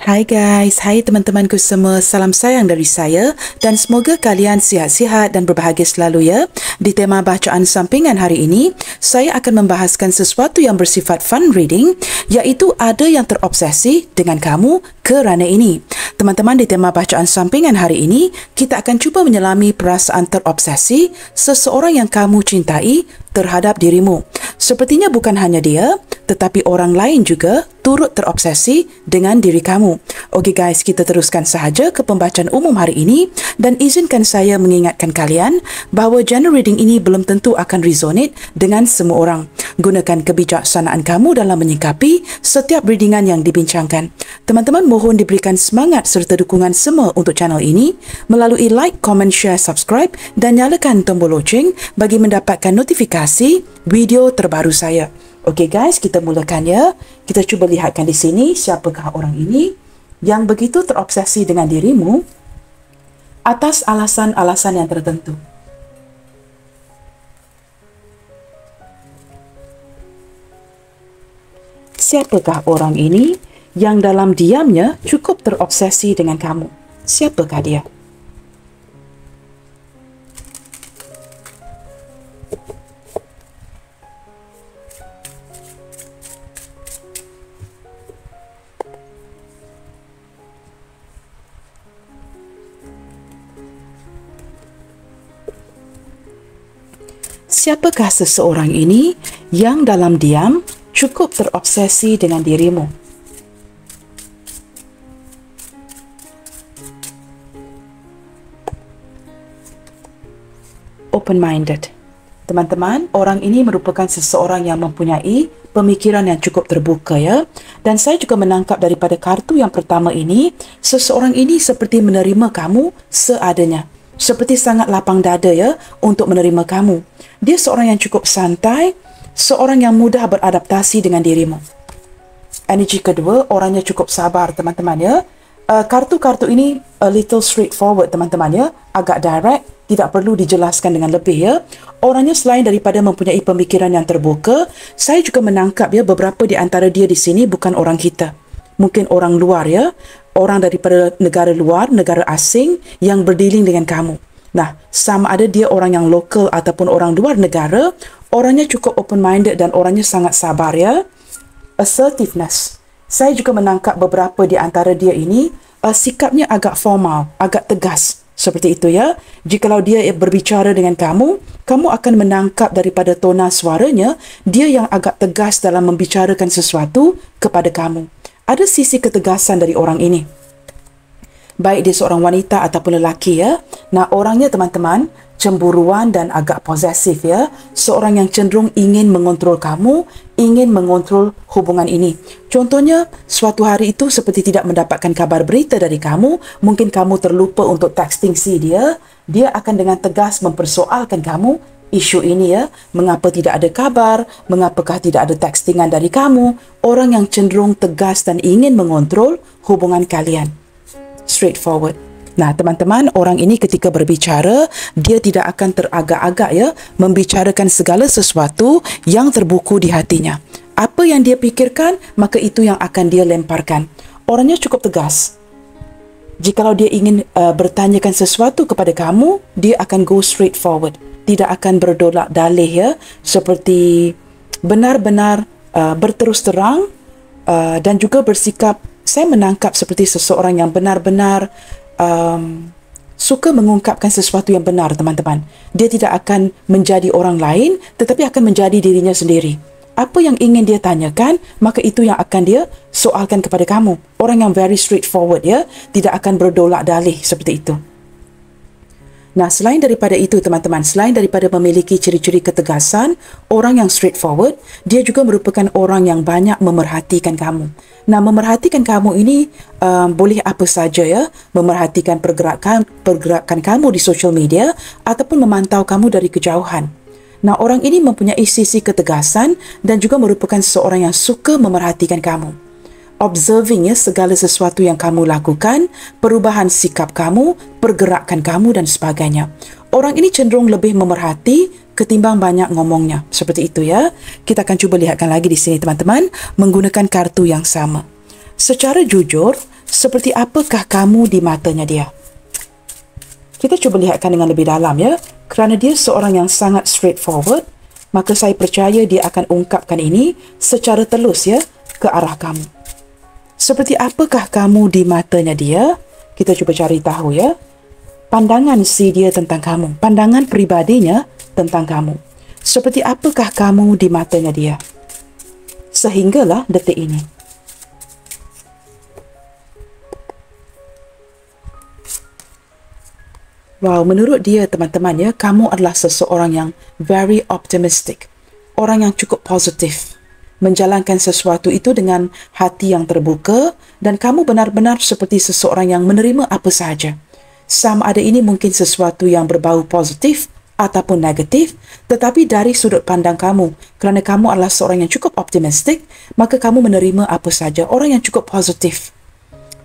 Hai guys, hai teman-temanku semua, salam sayang dari saya dan semoga kalian sihat-sihat dan berbahagia selalu ya. Di tema bacaan sampingan hari ini, saya akan membahaskan sesuatu yang bersifat fun reading, iaitu ada yang terobsesi dengan kamu kerana ini. Teman-teman, di tema bacaan sampingan hari ini, kita akan cuba menyelami perasaan terobsesi seseorang yang kamu cintai terhadap dirimu. Sepertinya bukan hanya dia, tetapi orang lain juga turut terobsesi dengan diri kamu. Okey guys, kita teruskan sahaja ke pembacaan umum hari ini dan izinkan saya mengingatkan kalian bahawa genre reading ini belum tentu akan resonate dengan semua orang. Gunakan kebijaksanaan kamu dalam menyikapi setiap readingan yang dibincangkan. Teman-teman mohon diberikan semangat serta dukungan semua untuk channel ini melalui like, comment, share, subscribe dan nyalakan tombol loceng bagi mendapatkan notifikasi video terbaru saya. Okey guys, kita mulakan ya. Kita cuba lihatkan di sini siapakah orang ini yang begitu terobsesi dengan dirimu atas alasan-alasan yang tertentu. Siapakah orang ini yang dalam diamnya cukup terobsesi dengan kamu? Siapakah dia? Siapakah seseorang ini yang dalam diam cukup terobsesi dengan dirimu? Open-minded. Teman-teman, orang ini merupakan seseorang yang mempunyai pemikiran yang cukup terbuka ya. Dan saya juga menangkap daripada kartu yang pertama ini, seseorang ini seperti menerima kamu seadanya. Seperti sangat lapang dada ya untuk menerima kamu. Dia seorang yang cukup santai, seorang yang mudah beradaptasi dengan dirimu. Energi kedua, orangnya cukup sabar teman-teman ya. Kartu-kartu ini a little straightforward teman-teman ya. Agak direct, tidak perlu dijelaskan dengan lebih ya. Orangnya selain daripada mempunyai pemikiran yang terbuka, saya juga menangkap ya beberapa di antara dia di sini bukan orang kita. Mungkin orang luar ya. Orang daripada negara luar, negara asing yang berdealing dengan kamu. Nah, sama ada dia orang yang lokal ataupun orang luar negara, orangnya cukup open-minded dan orangnya sangat sabar ya. Assertiveness. Saya juga menangkap beberapa di antara dia ini, sikapnya agak formal, agak tegas. Seperti itu ya. Jikalau dia berbicara dengan kamu, kamu akan menangkap daripada tona suaranya, dia yang agak tegas dalam membicarakan sesuatu kepada kamu. Ada sisi ketegasan dari orang ini. Baik dia seorang wanita ataupun lelaki ya. Nah, orangnya teman-teman cemburuan dan agak posesif ya. Seorang yang cenderung ingin mengontrol kamu, ingin mengontrol hubungan ini. Contohnya, suatu hari itu seperti tidak mendapatkan kabar berita dari kamu, mungkin kamu terlupa untuk texting si dia, dia akan dengan tegas mempersoalkan kamu isu ini ya, mengapa tidak ada kabar, mengapakah tidak ada textingan dari kamu, orang yang cenderung tegas dan ingin mengontrol hubungan kalian. Straightforward. Nah, teman-teman, orang ini ketika berbicara, dia tidak akan teragak-agak ya, membicarakan segala sesuatu yang terbuku di hatinya. Apa yang dia pikirkan, maka itu yang akan dia lemparkan. Orangnya cukup tegas. Jikalau dia ingin bertanyakan sesuatu kepada kamu, dia akan go straight forward. Tidak akan berdolak dalih ya, seperti benar-benar berterus terang dan juga bersikap. Saya menangkap seperti seseorang yang benar-benar suka mengungkapkan sesuatu yang benar teman-teman. Dia tidak akan menjadi orang lain, tetapi akan menjadi dirinya sendiri. Apa yang ingin dia tanyakan, maka itu yang akan dia soalkan kepada kamu. Orang yang very straightforward ya, tidak akan berdolak dalih seperti itu. Nah, selain daripada itu teman-teman, selain daripada memiliki ciri-ciri ketegasan, orang yang straightforward, dia juga merupakan orang yang banyak memerhatikan kamu. Nah, memerhatikan kamu ini boleh apa saja ya, memerhatikan pergerakan kamu di social media ataupun memantau kamu dari kejauhan. Nah, orang ini mempunyai sisi ketegasan dan juga merupakan seorang yang suka memerhatikan kamu. Observing ya segala sesuatu yang kamu lakukan, perubahan sikap kamu, pergerakan kamu dan sebagainya. Orang ini cenderung lebih memerhati ketimbang banyak ngomongnya. Seperti itu ya. Kita akan cuba lihatkan lagi di sini teman-teman menggunakan kartu yang sama. Secara jujur, Seperti apakah kamu di matanya dia? Kita cuba lihatkan dengan lebih dalam ya. Kerana dia seorang yang sangat straightforward, maka saya percaya dia akan ungkapkan ini secara telus ya ke arah kamu. Seperti apakah kamu di matanya dia? Kita cuba cari tahu ya. Pandangan si dia tentang kamu, pandangan peribadinya tentang kamu. Seperti apakah kamu di matanya dia? Sehinggalah detik ini. Wow, menurut dia teman-teman ya, kamu adalah seseorang yang very optimistic. Orang yang cukup positif. Menjalankan sesuatu itu dengan hati yang terbuka dan kamu benar-benar seperti seseorang yang menerima apa sahaja. Sama ada ini mungkin sesuatu yang berbau positif ataupun negatif, tetapi dari sudut pandang kamu, kerana kamu adalah seorang yang cukup optimistik, maka kamu menerima apa sahaja. Orang yang cukup positif.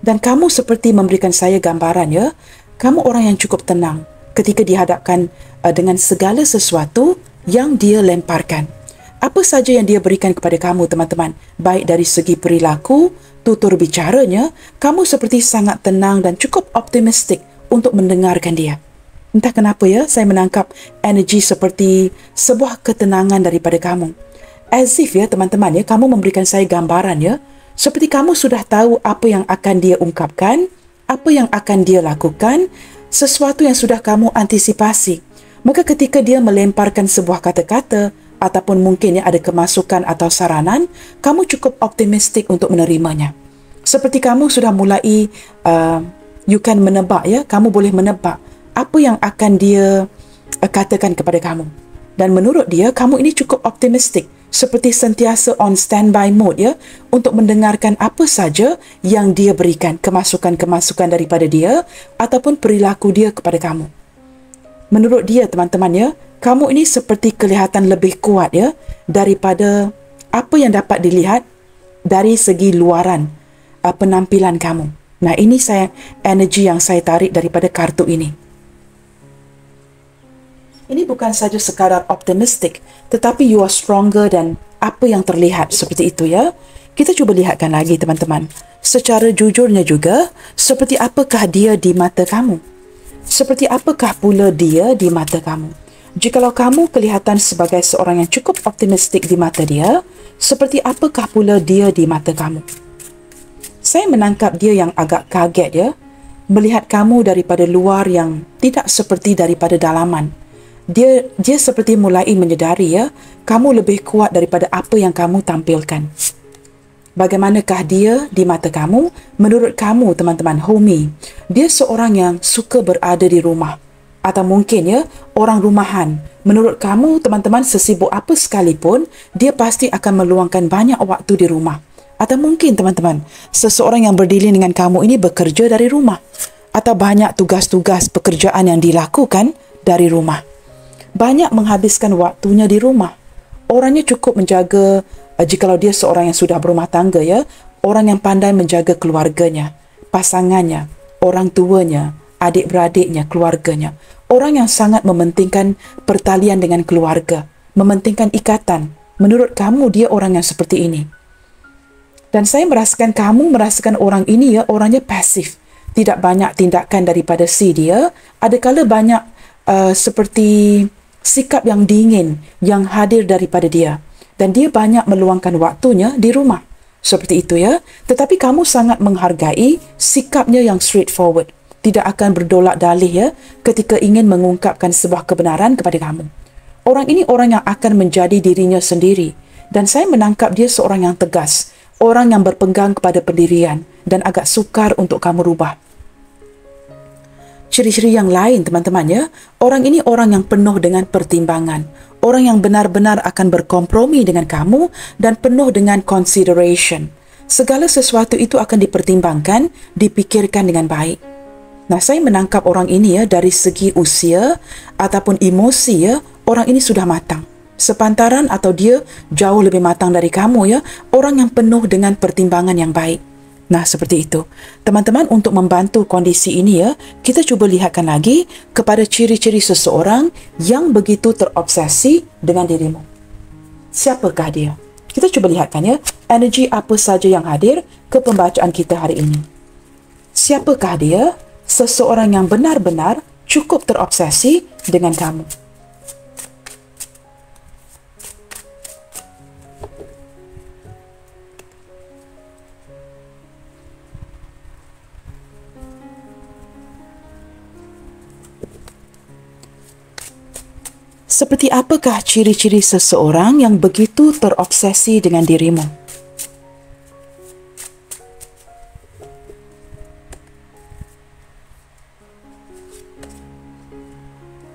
Dan kamu seperti memberikan saya gambaran ya, kamu orang yang cukup tenang ketika dihadapkan dengan segala sesuatu yang dia lemparkan. Apa saja yang dia berikan kepada kamu, teman-teman, baik dari segi perilaku, tutur bicaranya, kamu seperti sangat tenang dan cukup optimistik untuk mendengarkan dia. Entah kenapa ya, saya menangkap energi seperti sebuah ketenangan daripada kamu. As if ya, teman-teman ya, kamu memberikan saya gambaran ya, seperti kamu sudah tahu apa yang akan dia ungkapkan, apa yang akan dia lakukan, sesuatu yang sudah kamu antisipasi. Maka ketika dia melemparkan sebuah kata-kata ataupun mungkin ada kemasukan atau saranan, kamu cukup optimistik untuk menerimanya. Seperti kamu sudah mulai you can menebak ya, kamu boleh menebak apa yang akan dia katakan kepada kamu. Dan menurut dia, kamu ini cukup optimistik, seperti sentiasa on standby mode ya, untuk mendengarkan apa saja yang dia berikan, kemasukan-kemasukan daripada dia ataupun perilaku dia kepada kamu. Menurut dia, teman-teman ya, kamu ini seperti kelihatan lebih kuat ya daripada apa yang dapat dilihat dari segi luaran penampilan kamu. Nah, ini energi yang saya tarik daripada kartu ini. Ini bukan saja sekadar optimistik, tetapi you are stronger dan apa yang terlihat seperti itu ya. Kita cuba lihatkan lagi, teman-teman. Secara jujurnya juga, seperti apakah dia di mata kamu? Seperti apakah pula dia di mata kamu? Jikalau kamu kelihatan sebagai seorang yang cukup optimistik di mata dia, seperti apakah pula dia di mata kamu? Saya menangkap dia yang agak kaget ya, melihat kamu daripada luar yang tidak seperti daripada dalaman. Dia seperti mulai menyedari ya, kamu lebih kuat daripada apa yang kamu tampilkan. Bagaimanakah dia di mata kamu? Menurut kamu, teman-teman, Homi, dia seorang yang suka berada di rumah. Atau mungkin ya, orang rumahan. Menurut kamu, teman-teman, sesibuk apa sekalipun, dia pasti akan meluangkan banyak waktu di rumah. Atau mungkin, teman-teman, seseorang yang berdiri dengan kamu ini bekerja dari rumah. Atau banyak tugas-tugas pekerjaan yang dilakukan dari rumah. Banyak menghabiskan waktunya di rumah. Orangnya cukup menjaga, jikalau dia seorang yang sudah berumah tangga ya, orang yang pandai menjaga keluarganya, pasangannya, orang tuanya, adik-beradiknya, keluarganya. Orang yang sangat mementingkan pertalian dengan keluarga, mementingkan ikatan. Menurut kamu, dia orang yang seperti ini. Dan saya merasakan kamu merasakan orang ini ya, orangnya pasif. Tidak banyak tindakan daripada si dia. Adakala banyak seperti sikap yang dingin yang hadir daripada dia. Dan dia banyak meluangkan waktunya di rumah. Seperti itu ya. Tetapi kamu sangat menghargai sikapnya yang straightforward. Tidak akan berdolak dalih ya ketika ingin mengungkapkan sebuah kebenaran kepada kamu. Orang ini orang yang akan menjadi dirinya sendiri. Dan saya menangkap dia seorang yang tegas. Orang yang berpegang kepada pendirian dan agak sukar untuk kamu rubah. Ciri-ciri yang lain, teman-teman ya, orang ini orang yang penuh dengan pertimbangan. Orang yang benar-benar akan berkompromi dengan kamu dan penuh dengan consideration. Segala sesuatu itu akan dipertimbangkan, dipikirkan dengan baik. Nah, saya menangkap orang ini ya dari segi usia ataupun emosi ya, orang ini sudah matang. Sepantaran atau dia jauh lebih matang dari kamu ya, orang yang penuh dengan pertimbangan yang baik. Nah, seperti itu. Teman-teman, untuk membantu kondisi ini ya, kita cuba lihatkan lagi kepada ciri-ciri seseorang yang begitu terobsesi dengan dirimu. Siapakah dia? Kita cuba lihatkan ya, energi apa saja yang hadir ke pembacaan kita hari ini. Siapakah dia? Seseorang yang benar-benar cukup terobsesi dengan kamu. Seperti apakah ciri-ciri seseorang yang begitu terobsesi dengan dirimu?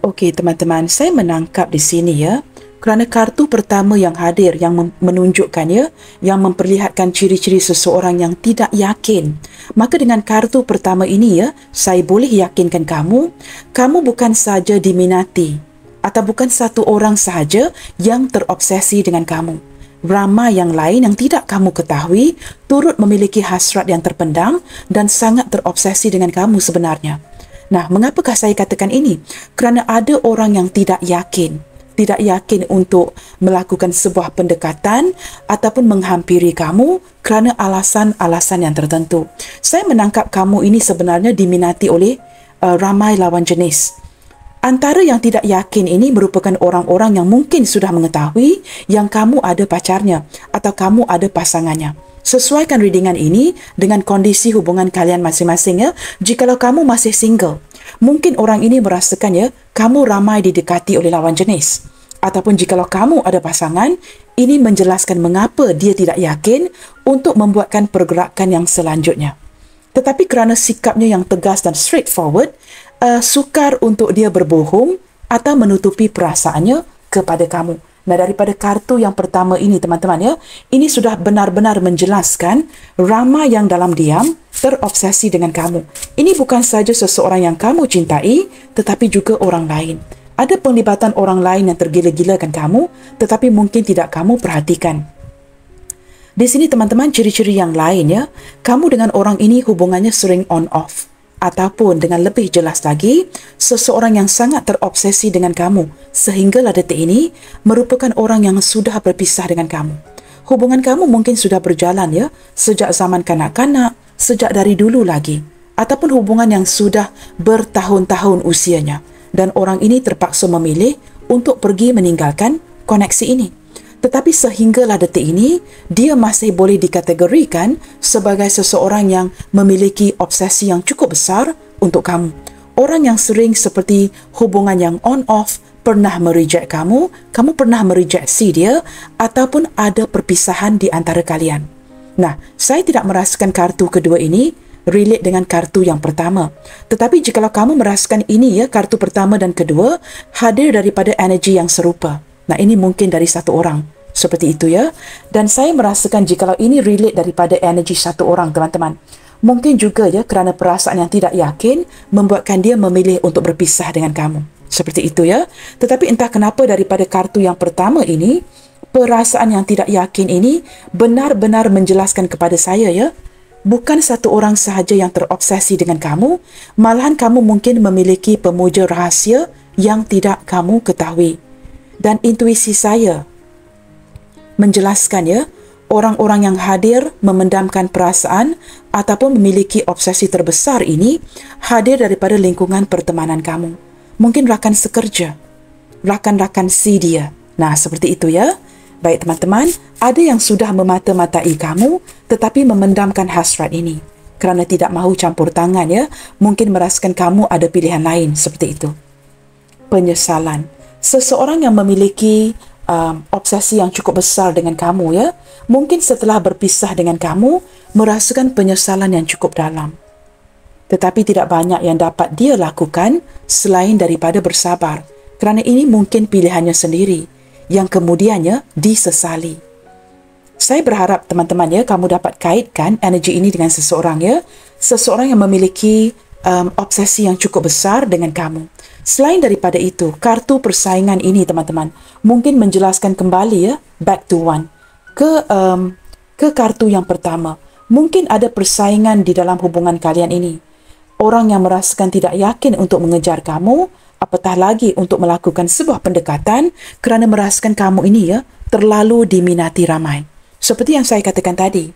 Okey, teman-teman, saya menangkap di sini ya, kerana kartu pertama yang hadir yang menunjukkan ya, yang memperlihatkan ciri-ciri seseorang yang tidak yakin. Maka dengan kartu pertama ini ya, saya boleh yakinkan kamu, kamu bukan saja diminati atau bukan satu orang sahaja yang terobsesi dengan kamu. Ramai yang lain yang tidak kamu ketahui turut memiliki hasrat yang terpendam dan sangat terobsesi dengan kamu sebenarnya. Nah, mengapakah saya katakan ini? Kerana ada orang yang tidak yakin untuk melakukan sebuah pendekatan ataupun menghampiri kamu kerana alasan-alasan yang tertentu. Saya menangkap kamu ini sebenarnya diminati oleh ramai lawan jenis. Antara yang tidak yakin ini merupakan orang-orang yang mungkin sudah mengetahui yang kamu ada pacarnya atau kamu ada pasangannya. Sesuaikan readingan ini dengan kondisi hubungan kalian masing-masing ya. Jikalau kamu masih single, mungkin orang ini merasakan ya, kamu ramai didekati oleh lawan jenis. Ataupun jikalau kamu ada pasangan, ini menjelaskan mengapa dia tidak yakin untuk membuatkan pergerakan yang selanjutnya. Tetapi kerana sikapnya yang tegas dan straightforward, sukar untuk dia berbohong atau menutupi perasaannya kepada kamu. Nah, daripada kartu yang pertama ini, teman-teman ya, ini sudah benar-benar menjelaskan ramai yang dalam diam terobsesi dengan kamu. Ini bukan saja seseorang yang kamu cintai, tetapi juga orang lain. Ada penglibatan orang lain yang tergila-gilakan kamu, tetapi mungkin tidak kamu perhatikan. Di sini, teman-teman, ciri-ciri yang lain ya, kamu dengan orang ini hubungannya sering on-off. Ataupun dengan lebih jelas lagi, seseorang yang sangat terobsesi dengan kamu sehinggalah detik ini merupakan orang yang sudah berpisah dengan kamu. Hubungan kamu mungkin sudah berjalan ya, sejak zaman kanak-kanak, sejak dari dulu lagi. Ataupun hubungan yang sudah bertahun-tahun usianya. Dan orang ini terpaksa memilih untuk pergi meninggalkan koneksi ini. Tetapi sehinggalah detik ini, dia masih boleh dikategorikan sebagai seseorang yang memiliki obsesi yang cukup besar untuk kamu. Orang yang sering seperti hubungan yang on-off, pernah mereject kamu, kamu pernah merejeksi dia, ataupun ada perpisahan di antara kalian. Nah, saya tidak merasakan kartu kedua ini relate dengan kartu yang pertama. Tetapi jikalau kamu merasakan ini ya, kartu pertama dan kedua, hadir daripada energi yang serupa. Nah, ini mungkin dari satu orang. Seperti itu ya. Dan saya merasakan jikalau ini relate daripada energi satu orang, teman-teman. Mungkin juga ya, kerana perasaan yang tidak yakin membuatkan dia memilih untuk berpisah dengan kamu. Seperti itu ya. Tetapi entah kenapa daripada kartu yang pertama ini, perasaan yang tidak yakin ini benar-benar menjelaskan kepada saya ya, bukan satu orang sahaja yang terobsesi dengan kamu, malahan kamu mungkin memiliki pemuja rahasia yang tidak kamu ketahui. Dan intuisi saya menjelaskan ya, orang-orang yang hadir memendamkan perasaan ataupun memiliki obsesi terbesar ini hadir daripada lingkungan pertemanan kamu. Mungkin rakan sekerja, rakan-rakan si dia. Nah, seperti itu ya. Baik teman-teman, ada yang sudah memata-matai kamu tetapi memendamkan hasrat ini kerana tidak mahu campur tangan ya, mungkin merasakan kamu ada pilihan lain seperti itu. Penyesalan. Seseorang yang memiliki obsesi yang cukup besar dengan kamu ya, mungkin setelah berpisah dengan kamu merasakan penyesalan yang cukup dalam. Tetapi tidak banyak yang dapat dia lakukan selain daripada bersabar, kerana ini mungkin pilihannya sendiri yang kemudiannya disesali. Saya berharap teman-teman ya, kamu dapat kaitkan energi ini dengan seseorang ya, seseorang yang memiliki obsesi yang cukup besar dengan kamu. Selain daripada itu, kartu persaingan ini teman-teman mungkin menjelaskan kembali ya, back to one, ke kartu yang pertama. Mungkin ada persaingan di dalam hubungan kalian ini. Orang yang merasakan tidak yakin untuk mengejar kamu, apatah lagi untuk melakukan sebuah pendekatan kerana merasakan kamu ini ya terlalu diminati ramai. Seperti yang saya katakan tadi,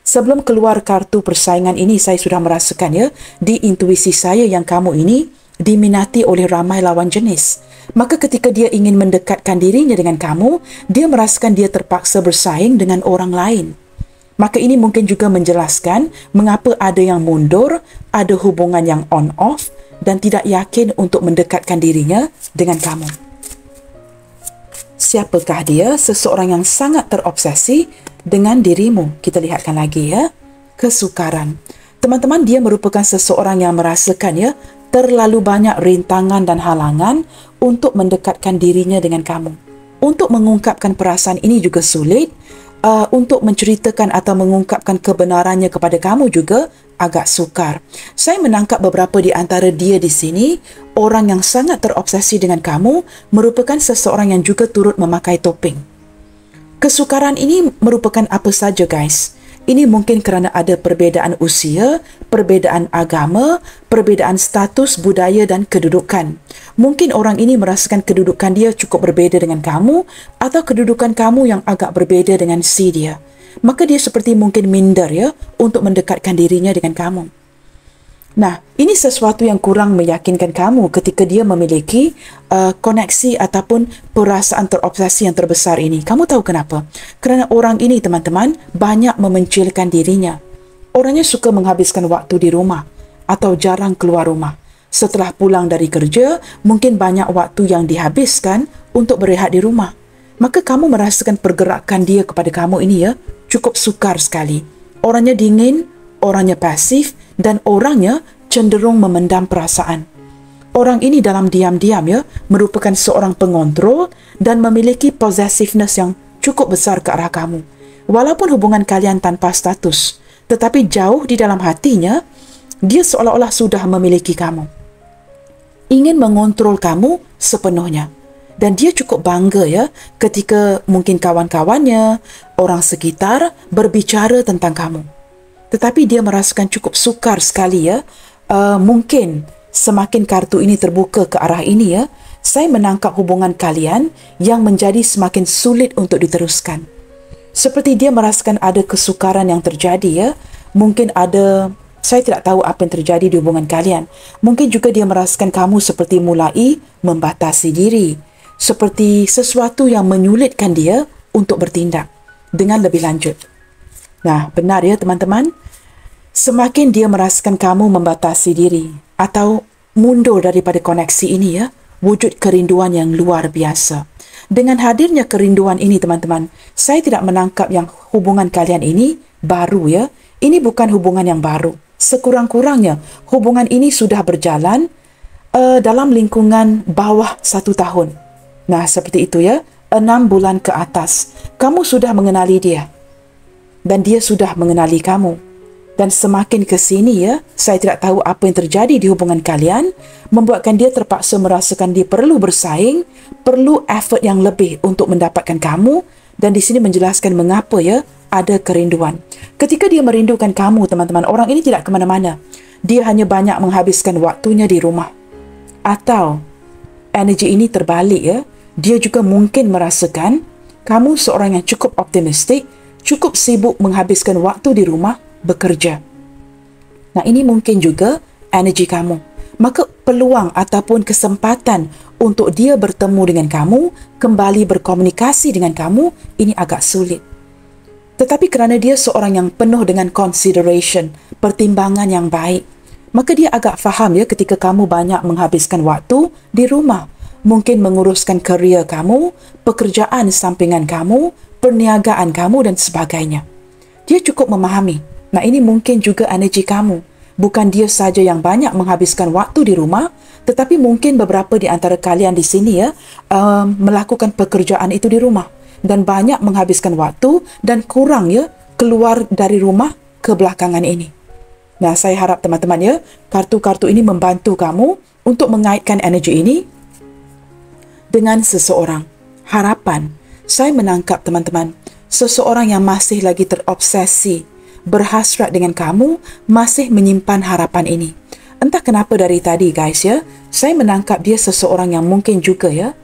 Sebelum keluar kartu persaingan ini, saya sudah merasakan ya, di intuisi saya yang kamu ini diminati oleh ramai lawan jenis. Maka ketika dia ingin mendekatkan dirinya dengan kamu, dia merasakan dia terpaksa bersaing dengan orang lain. Maka ini mungkin juga menjelaskan mengapa ada yang mundur, ada hubungan yang on-off dan tidak yakin untuk mendekatkan dirinya dengan kamu. Siapakah dia? Seseorang yang sangat terobsesi dengan dirimu. Kita lihatkan lagi ya. Kesukaran. Teman-teman, dia merupakan seseorang yang merasakan ya, terlalu banyak rintangan dan halangan untuk mendekatkan dirinya dengan kamu. Untuk mengungkapkan perasaan ini juga sulit. Untuk menceritakan atau mengungkapkan kebenarannya kepada kamu juga agak sukar. Saya menangkap beberapa di antara dia di sini, orang yang sangat terobsesi dengan kamu, merupakan seseorang yang juga turut memakai topeng. Kesukaran ini merupakan apa saja, guys? Ini mungkin kerana ada perbezaan usia, perbezaan agama, perbezaan status, budaya dan kedudukan. Mungkin orang ini merasakan kedudukan dia cukup berbeza dengan kamu atau kedudukan kamu yang agak berbeza dengan si dia. Maka dia seperti mungkin minder ya untuk mendekatkan dirinya dengan kamu. Nah, ini sesuatu yang kurang meyakinkan kamu ketika dia memiliki koneksi ataupun perasaan terobsesi yang terbesar ini. Kamu tahu kenapa? Kerana orang ini, teman-teman, banyak memencilkan dirinya. Orangnya suka menghabiskan waktu di rumah atau jarang keluar rumah. Setelah pulang dari kerja, mungkin banyak waktu yang dihabiskan untuk berehat di rumah. Maka kamu merasakan pergerakan dia kepada kamu ini ya, cukup sukar sekali. Orangnya dingin, orangnya pasif, dan orangnya cenderung memendam perasaan. Orang ini dalam diam-diam ya, merupakan seorang pengontrol dan memiliki possessiveness yang cukup besar ke arah kamu. Walaupun hubungan kalian tanpa status, tetapi jauh di dalam hatinya, dia seolah-olah sudah memiliki kamu. Ingin mengontrol kamu sepenuhnya. Dan dia cukup bangga ya ketika mungkin kawan-kawannya, orang sekitar berbicara tentang kamu. Tetapi dia merasakan cukup sukar sekali ya. Mungkin semakin kartu ini terbuka ke arah ini ya, saya menangkap hubungan kalian yang menjadi semakin sulit untuk diteruskan. Seperti dia merasakan ada kesukaran yang terjadi ya. Mungkin ada, saya tidak tahu apa yang terjadi di hubungan kalian. Mungkin juga dia merasakan kamu seperti mulai membatasi diri. Seperti sesuatu yang menyulitkan dia untuk bertindak dengan lebih lanjut. Nah, benar ya teman-teman? Semakin dia merasakan kamu membatasi diri atau mundur daripada koneksi ini ya, wujud kerinduan yang luar biasa. Dengan hadirnya kerinduan ini teman-teman, saya tidak menangkap yang hubungan kalian ini baru ya. Ini bukan hubungan yang baru. Sekurang-kurangnya hubungan ini sudah berjalan dalam lingkungan bawah 1 tahun. Nah, seperti itu ya, 6 bulan ke atas. Kamu sudah mengenali dia. Dan dia sudah mengenali kamu. Dan semakin ke sini ya, saya tidak tahu apa yang terjadi di hubungan kalian, membuatkan dia terpaksa merasakan dia perlu bersaing, perlu effort yang lebih untuk mendapatkan kamu, dan di sini menjelaskan mengapa ya, ada kerinduan. Ketika dia merindukan kamu, teman-teman, orang ini tidak ke mana-mana. Dia hanya banyak menghabiskan waktunya di rumah. Atau, energi ini terbalik ya, dia juga mungkin merasakan kamu seorang yang cukup optimistik, cukup sibuk menghabiskan waktu di rumah bekerja. Nah, ini mungkin juga energi kamu. Maka peluang ataupun kesempatan untuk dia bertemu dengan kamu, kembali berkomunikasi dengan kamu, ini agak sulit. Tetapi kerana dia seorang yang penuh dengan consideration, pertimbangan yang baik, maka dia agak faham ya ketika kamu banyak menghabiskan waktu di rumah. Mungkin menguruskan kerjaya kamu, pekerjaan sampingan kamu, perniagaan kamu dan sebagainya. Dia cukup memahami. Nah, ini mungkin juga energi kamu. Bukan dia saja yang banyak menghabiskan waktu di rumah, tetapi mungkin beberapa di antara kalian di sini ya melakukan pekerjaan itu di rumah dan banyak menghabiskan waktu dan kurang ya keluar dari rumah kebelakangan ini. Nah, saya harap teman-teman ya, kartu-kartu ini membantu kamu untuk mengaitkan energi ini dengan seseorang. Harapan, saya menangkap teman-teman, seseorang yang masih lagi terobsesi, berhasrat dengan kamu, masih menyimpan harapan ini. Entah kenapa dari tadi guys ya, saya menangkap dia seseorang yang mungkin juga ya,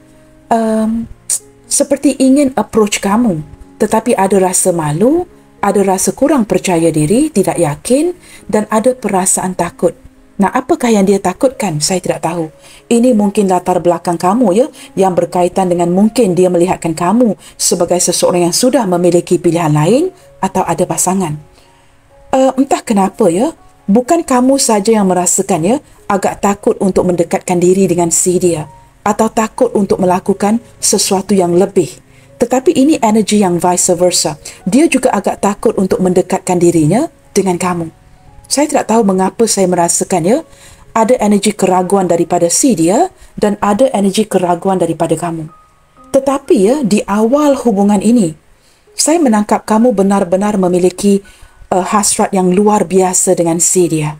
seperti ingin approach kamu, tetapi ada rasa malu, ada rasa kurang percaya diri, tidak yakin dan ada perasaan takut. Nah, apakah yang dia takutkan? Saya tidak tahu. Ini mungkin latar belakang kamu ya, yang berkaitan dengan mungkin dia melihatkan kamu sebagai seseorang yang sudah memiliki pilihan lain atau ada pasangan. Entah kenapa ya, bukan kamu saja yang merasakan ya, agak takut untuk mendekatkan diri dengan si dia atau takut untuk melakukan sesuatu yang lebih. Tetapi ini energi yang vice versa. Dia juga agak takut untuk mendekatkan dirinya dengan kamu. Saya tidak tahu mengapa saya merasakan ya, ada energi keraguan daripada si dia dan ada energi keraguan daripada kamu. Tetapi ya, di awal hubungan ini, saya menangkap kamu benar-benar memiliki hasrat yang luar biasa dengan si dia.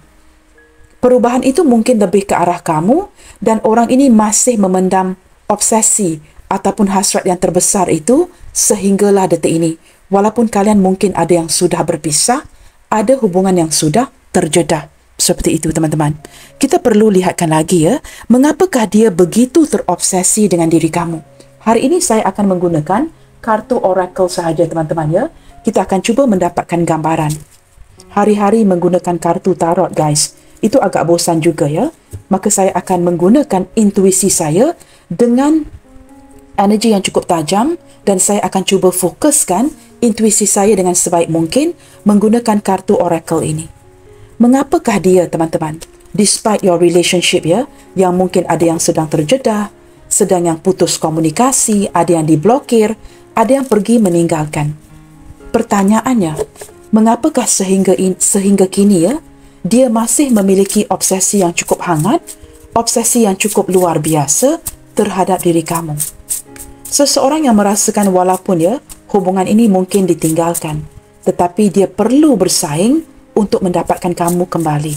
Perubahan itu mungkin lebih ke arah kamu dan orang ini masih memendam obsesi ataupun hasrat yang terbesar itu sehinggalah detik ini. Walaupun kalian mungkin ada yang sudah berpisah, ada hubungan yang sudah terjedah. Seperti itu teman-teman. Kita perlu lihatkan lagi ya, mengapakah dia begitu terobsesi dengan diri kamu. Hari ini saya akan menggunakan kartu oracle sahaja teman-teman ya. Kita akan cuba mendapatkan gambaran. Hari-hari menggunakan kartu tarot guys, itu agak bosan juga ya. Maka saya akan menggunakan intuisi saya dengan energi yang cukup tajam dan saya akan cuba fokuskan intuisi saya dengan sebaik mungkin menggunakan kartu oracle ini. Mengapakah dia teman-teman? Despite your relationship ya, yang mungkin ada yang sedang terjedah, sedang yang putus komunikasi, ada yang diblokir, ada yang pergi meninggalkan. Pertanyaannya, mengapakah sehingga kini ya, dia masih memiliki obsesi yang cukup hangat, obsesi yang cukup luar biasa terhadap diri kamu. Seseorang yang merasakan walaupun ya, hubungan ini mungkin ditinggalkan, tetapi dia perlu bersaing untuk mendapatkan kamu kembali.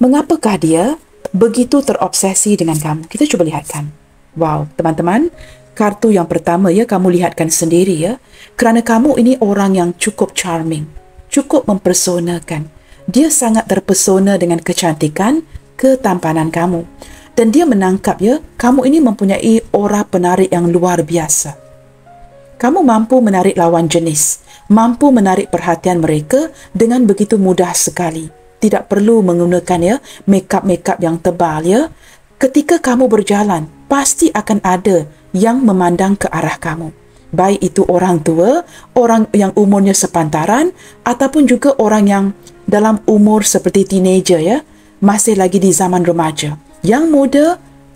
Mengapakah dia begitu terobsesi dengan kamu? Kita cuba lihatkan. Wow, teman-teman, kartu yang pertama ya, kamu lihatkan sendiri ya. Kerana kamu ini orang yang cukup charming, cukup mempersonakan. Dia sangat terpesona dengan kecantikan, ketampanan kamu. Dan dia menangkap ya, kamu ini mempunyai aura penarik yang luar biasa. Kamu mampu menarik lawan jenis, mampu menarik perhatian mereka dengan begitu mudah sekali. Tidak perlu menggunakan ya makeup yang tebal ya. Ketika kamu berjalan, pasti akan ada yang memandang ke arah kamu. Baik itu orang tua, orang yang umurnya sepantaran, ataupun juga orang yang dalam umur seperti teenager ya, masih lagi di zaman remaja. Yang muda,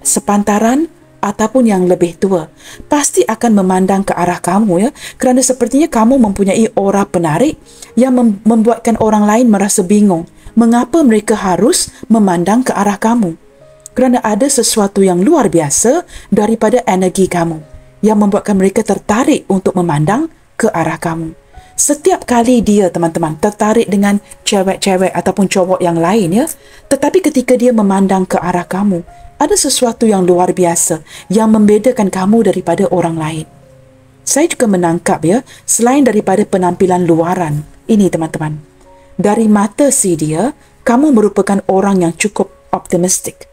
sepantaran, ataupun yang lebih tua, pasti akan memandang ke arah kamu ya, kerana sepertinya kamu mempunyai aura penarik yang membuatkan orang lain merasa bingung. Mengapa mereka harus memandang ke arah kamu? Kerana ada sesuatu yang luar biasa daripada energi kamu yang membuatkan mereka tertarik untuk memandang ke arah kamu. Setiap kali dia, teman-teman, tertarik dengan cewek-cewek ataupun cowok yang lain ya, tetapi ketika dia memandang ke arah kamu, ada sesuatu yang luar biasa yang membedakan kamu daripada orang lain. Saya juga menangkap ya, selain daripada penampilan luaran ini teman-teman, dari mata si dia, kamu merupakan orang yang cukup optimistik.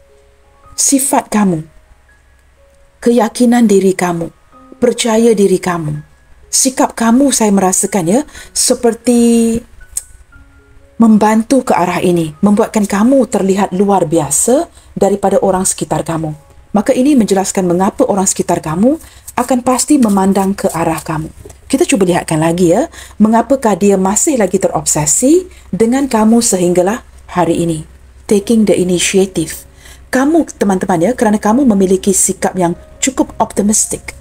Sifat kamu, keyakinan diri kamu, percaya diri kamu, sikap kamu saya merasakan ya, seperti membantu ke arah ini, membuatkan kamu terlihat luar biasa daripada orang sekitar kamu. Maka ini menjelaskan mengapa orang sekitar kamu akan pasti memandang ke arah kamu. Kita cuba lihatkan lagi ya, mengapakah dia masih lagi terobsesi dengan kamu sehinggalah hari ini. Taking the initiative. Kamu teman-teman ya, kerana kamu memiliki sikap yang cukup optimistik.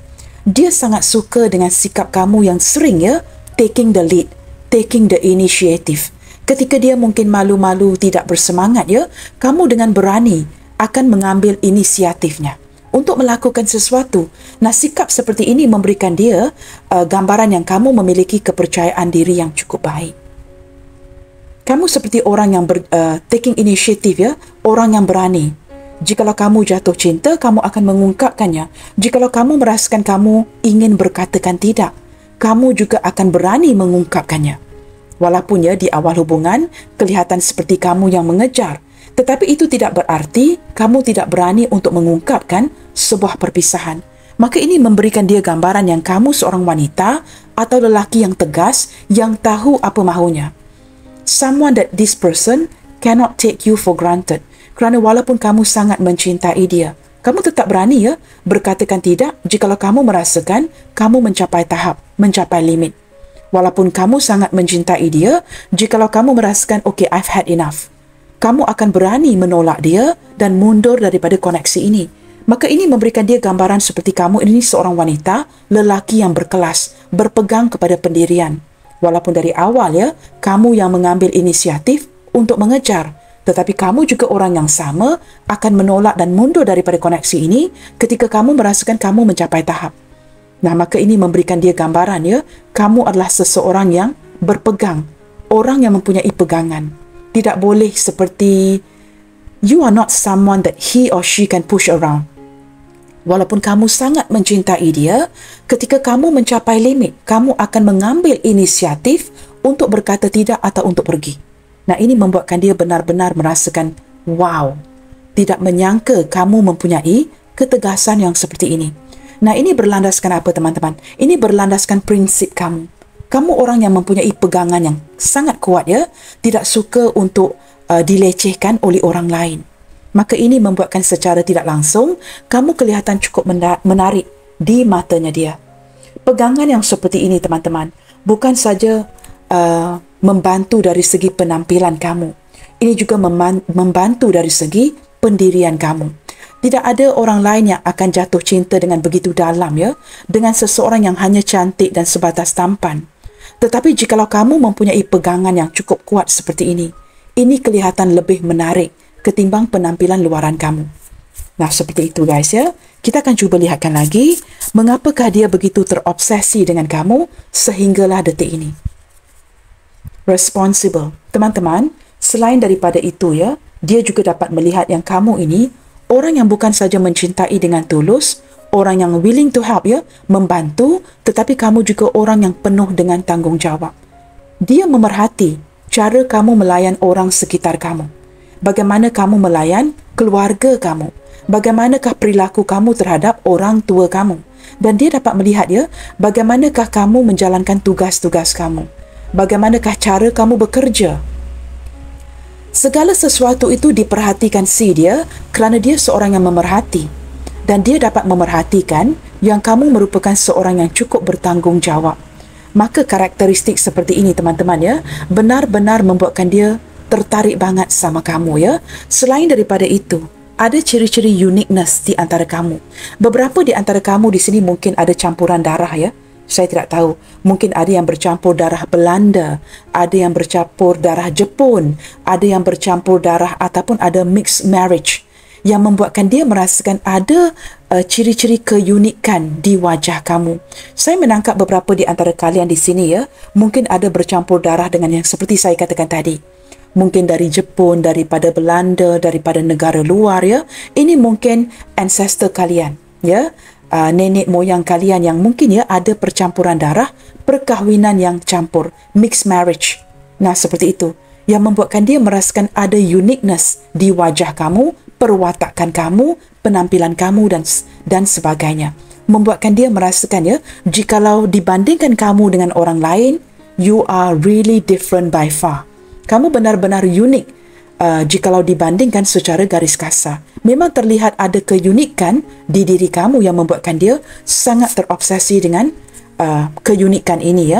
Dia sangat suka dengan sikap kamu yang sering ya, taking the lead, taking the initiative. Ketika dia mungkin malu-malu, tidak bersemangat ya, kamu dengan berani akan mengambil inisiatifnya untuk melakukan sesuatu. Nah, sikap seperti ini memberikan dia gambaran yang kamu memiliki kepercayaan diri yang cukup baik. Kamu seperti orang yang taking initiative ya, orang yang berani. Jikalau kamu jatuh cinta, kamu akan mengungkapkannya. Jikalau kamu merasakan kamu ingin berkatakan tidak, kamu juga akan berani mengungkapkannya. Walaupun ya di awal hubungan kelihatan seperti kamu yang mengejar, tetapi itu tidak berarti kamu tidak berani untuk mengungkapkan sebuah perpisahan. maka ini memberikan dia gambaran yang kamu seorang wanita atau lelaki yang tegas, yang tahu apa mahunya. Someone that this person cannot take you for granted. Kerana walaupun kamu sangat mencintai dia, kamu tetap berani berkatakan tidak jikalau kamu merasakan kamu mencapai tahap, mencapai limit. Walaupun kamu sangat mencintai dia, jikalau kamu merasakan, okay, I've had enough, kamu akan berani menolak dia dan mundur daripada koneksi ini. Maka ini memberikan dia gambaran seperti kamu ini seorang wanita, lelaki yang berkelas, berpegang kepada pendirian. Walaupun dari awal kamu yang mengambil inisiatif untuk mengejar, tetapi kamu juga orang yang sama akan menolak dan mundur daripada koneksi ini ketika kamu merasakan kamu mencapai tahap. Nah, maka ini memberikan dia gambaran kamu adalah seseorang yang berpegang, orang yang mempunyai pegangan. Tidak boleh seperti you are not someone that he or she can push around. Walaupun kamu sangat mencintai dia, ketika kamu mencapai limit, kamu akan mengambil inisiatif untuk berkata tidak atau untuk pergi. Nah, ini membuatkan dia benar-benar merasakan, wow, tidak menyangka kamu mempunyai ketegasan yang seperti ini. Nah, ini berlandaskan apa teman-teman? Ini berlandaskan prinsip kamu. Kamu orang yang mempunyai pegangan yang sangat kuat tidak suka untuk dilecehkan oleh orang lain. Maka ini membuatkan secara tidak langsung kamu kelihatan cukup menarik di matanya dia. Pegangan yang seperti ini teman-teman bukan saja membantu dari segi penampilan kamu. Ini juga membantu dari segi pendirian kamu. Tidak ada orang lain yang akan jatuh cinta dengan begitu dalam dengan seseorang yang hanya cantik dan sebatas tampan. Tetapi jikalau kamu mempunyai pegangan yang cukup kuat seperti ini kelihatan lebih menarik ketimbang penampilan luaran kamu. Nah, seperti itu guys Kita akan cuba lihatkan lagi mengapakah dia begitu terobsesi dengan kamu sehinggalah detik ini. Responsible. Teman-teman, selain daripada itu dia juga dapat melihat yang kamu ini orang yang bukan saja mencintai dengan tulus, orang yang willing to help membantu, tetapi kamu juga orang yang penuh dengan tanggungjawab. Dia memerhati cara kamu melayan orang sekitar kamu. Bagaimana kamu melayan keluarga kamu. Bagaimanakah perilaku kamu terhadap orang tua kamu. Dan dia dapat melihat bagaimanakah kamu menjalankan tugas-tugas kamu. Bagaimanakah cara kamu bekerja. Segala sesuatu itu diperhatikan dia kerana dia seorang yang memerhati. Dan dia dapat memerhatikan yang kamu merupakan seorang yang cukup bertanggungjawab. Maka karakteristik seperti ini teman-teman benar-benar membuatkan dia tertarik banget sama kamu Selain daripada itu, ada ciri-ciri uniqueness di antara kamu. Beberapa di antara kamu di sini mungkin ada campuran darah Saya tidak tahu. Mungkin ada yang bercampur darah Belanda, ada yang bercampur darah Jepun, ada yang bercampur darah ataupun ada mixed marriage yang membuatkan dia merasakan ada ciri-ciri keunikan di wajah kamu. Saya menangkap beberapa di antara kalian di sini mungkin ada bercampur darah dengan yang seperti saya katakan tadi. Mungkin dari Jepun, daripada Belanda, daripada negara luar Ini mungkin ancestor kalian nenek moyang kalian yang mungkin ada percampuran darah, perkahwinan yang campur, mixed marriage. Nah, seperti itu yang membuatkan dia merasakan ada uniqueness di wajah kamu, perwatakan kamu, penampilan kamu dan sebagainya. Membuatkan dia merasakan jikalau dibandingkan kamu dengan orang lain, you are really different by far. Kamu benar-benar unik. Jikalau dibandingkan secara garis kasar, memang terlihat ada keunikan di diri kamu yang membuatkan dia sangat terobsesi dengan keunikan ini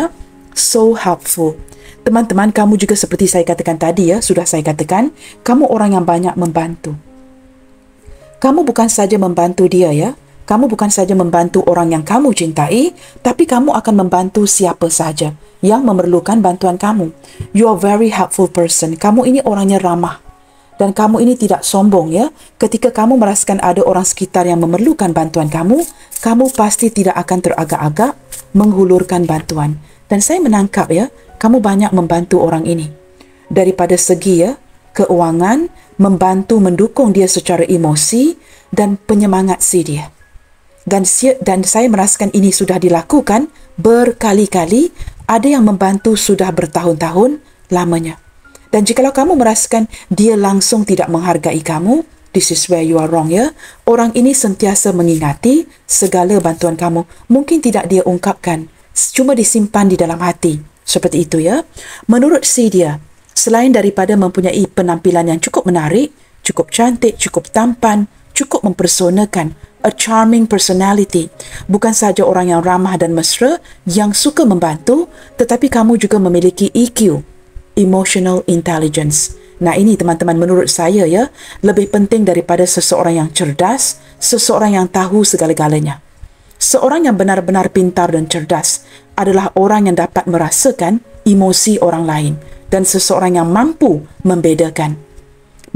So helpful. Teman-teman, kamu juga seperti saya katakan tadi sudah saya katakan, kamu orang yang banyak membantu. Kamu bukan saja membantu dia kamu bukan saja membantu orang yang kamu cintai, tapi kamu akan membantu siapa saja yang memerlukan bantuan kamu. You are very helpful person. Kamu ini orangnya ramah. Dan kamu ini tidak sombong Ketika kamu merasakan ada orang sekitar yang memerlukan bantuan kamu, kamu pasti tidak akan teragak-agak menghulurkan bantuan. Dan saya menangkap kamu banyak membantu orang ini. Daripada segi keuangan, membantu mendukung dia secara emosi dan penyemangat dia. Dan saya merasakan ini sudah dilakukan berkali-kali. Ada yang membantu sudah bertahun-tahun lamanya. Dan jikalau kamu merasakan dia langsung tidak menghargai kamu, This is where you are wrong, ya. Orang ini sentiasa mengingati segala bantuan kamu. Mungkin tidak dia ungkapkan, cuma disimpan di dalam hati. Seperti itu, ya. Menurut si dia, selain daripada mempunyai penampilan yang cukup menarik, cukup cantik, cukup tampan, cukup mempersonakan, a charming personality, bukan sahaja orang yang ramah dan mesra, yang suka membantu, tetapi kamu juga memiliki EQ, emotional intelligence. Nah, ini teman-teman menurut saya, ya, lebih penting daripada seseorang yang cerdas, seseorang yang tahu segala-galanya. Seorang yang benar-benar pintar dan cerdas adalah orang yang dapat merasakan emosi orang lain dan seseorang yang mampu membedakan.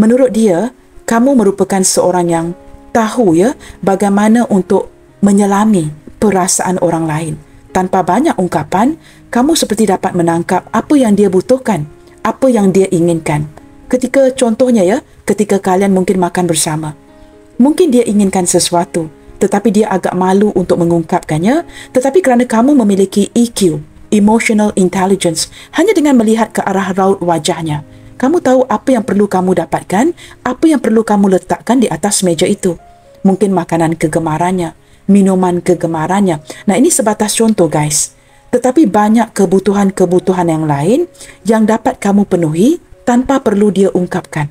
Menurut dia, kamu merupakan seorang yang tahu, ya, bagaimana untuk menyelami perasaan orang lain. Tanpa banyak ungkapan, kamu seperti dapat menangkap apa yang dia butuhkan, apa yang dia inginkan. Ketika contohnya, ya, ketika kalian mungkin makan bersama. Mungkin dia inginkan sesuatu, tetapi dia agak malu untuk mengungkapkannya, tetapi kerana kamu memiliki EQ, emotional intelligence, hanya dengan melihat ke arah raut wajahnya, kamu tahu apa yang perlu kamu dapatkan, apa yang perlu kamu letakkan di atas meja itu. Mungkin makanan kegemarannya, minuman kegemarannya. Nah, ini sebatas contoh, guys. Tetapi banyak kebutuhan-kebutuhan yang lain yang dapat kamu penuhi tanpa perlu dia ungkapkan.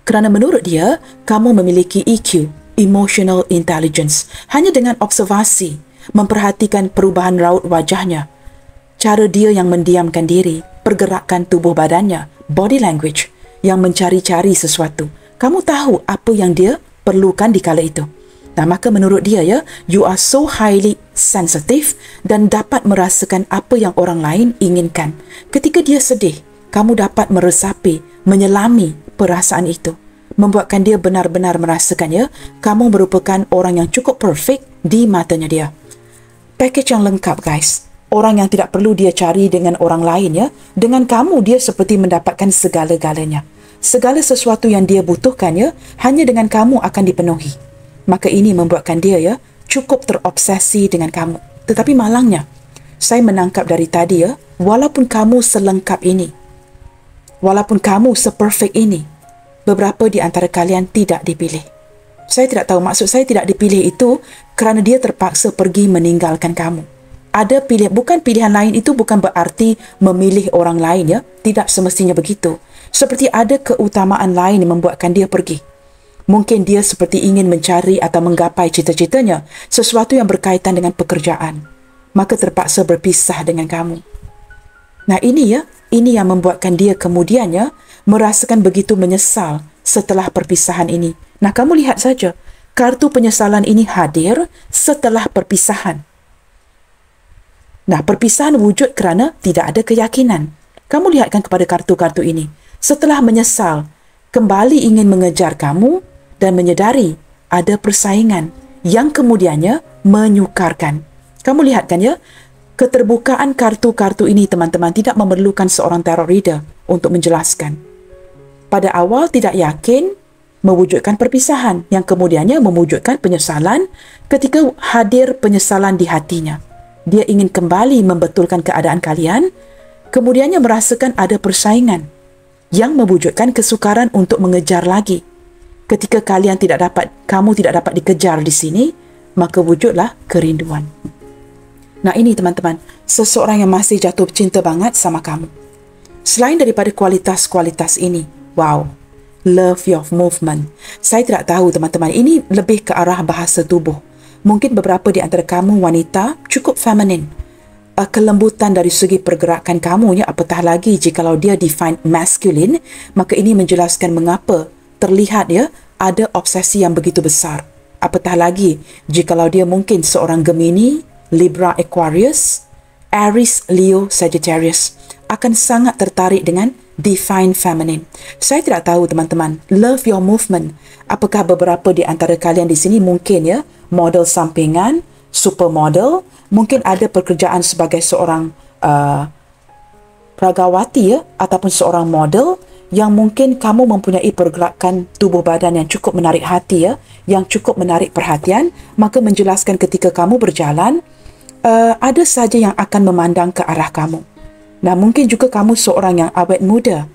Kerana menurut dia, kamu memiliki EQ, emotional intelligence, hanya dengan observasi, memperhatikan perubahan raut wajahnya, cara dia yang mendiamkan diri, pergerakan tubuh badannya, body language, yang mencari-cari sesuatu. Kamu tahu apa yang dia perlukan di kala itu. Nah, maka menurut dia, ya, you are so highly sensitive dan dapat merasakan apa yang orang lain inginkan. Ketika dia sedih, kamu dapat meresapi, menyelami perasaan itu, membuatkan dia benar-benar merasakan, ya, kamu merupakan orang yang cukup perfect di matanya dia. Package yang lengkap, guys. Orang yang tidak perlu dia cari dengan orang lain, ya. Dengan kamu, dia seperti mendapatkan segala-galanya. Segala sesuatu yang dia butuhkan, ya, hanya dengan kamu akan dipenuhi. Maka ini membuatkan dia, ya, cukup terobsesi dengan kamu. Tetapi malangnya, saya menangkap dari tadi, ya, walaupun kamu selengkap ini, walaupun kamu seperfect ini, beberapa di antara kalian tidak dipilih. Saya tidak tahu, maksud saya tidak dipilih itu kerana dia terpaksa pergi meninggalkan kamu. Ada bukan pilihan lain itu bukan berarti memilih orang lain, ya. Tidak semestinya begitu. Seperti ada keutamaan lain yang membuatkan dia pergi. Mungkin dia seperti ingin mencari atau menggapai cita-citanya, sesuatu yang berkaitan dengan pekerjaan. Maka terpaksa berpisah dengan kamu. Nah, ini, ya, ini yang membuatkan dia kemudiannya merasakan begitu menyesal setelah perpisahan ini. Nah, kamu lihat saja, kartu penyesalan ini hadir setelah perpisahan. Nah, perpisahan wujud kerana tidak ada keyakinan. Kamu lihatkan kepada kartu-kartu ini. Setelah menyesal, kembali ingin mengejar kamu dan menyedari ada persaingan yang kemudiannya menyukarkan. Kamu lihatkan, ya, keterbukaan kartu-kartu ini, teman-teman, tidak memerlukan seorang tarot reader untuk menjelaskan. Pada awal tidak yakin, mewujudkan perpisahan yang kemudiannya mewujudkan penyesalan. Ketika hadir penyesalan di hatinya, dia ingin kembali membetulkan keadaan kalian, kemudiannya merasakan ada persaingan yang mewujudkan kesukaran untuk mengejar lagi. Ketika kamu tidak dapat dikejar di sini, maka wujudlah kerinduan. Nah, ini teman-teman, seseorang yang masih jatuh cinta banget sama kamu. Selain daripada kualitas-kualitas ini, wow, love your movement. Saya tidak tahu, teman-teman, ini lebih ke arah bahasa tubuh. Mungkin beberapa di antara kamu wanita cukup feminin. Kelembutan dari segi pergerakan kamu, ya, apatah lagi jikalau dia define masculine, maka ini menjelaskan mengapa terlihat, ya, ada obsesi yang begitu besar. Apatah lagi jikalau dia mungkin seorang Gemini, Libra, Aquarius, Aries, Leo, Sagittarius, akan sangat tertarik dengan define feminine. Saya tidak tahu, teman-teman, love your movement. Apakah beberapa di antara kalian di sini mungkin, ya, model sampingan, supermodel, mungkin ada pekerjaan sebagai seorang pragawati, ya, ataupun seorang model yang mungkin kamu mempunyai pergerakan tubuh badan yang cukup menarik hati, ya, yang cukup menarik perhatian, maka menjelaskan ketika kamu berjalan, ada saja yang akan memandang ke arah kamu. Nah, mungkin juga kamu seorang yang awet muda,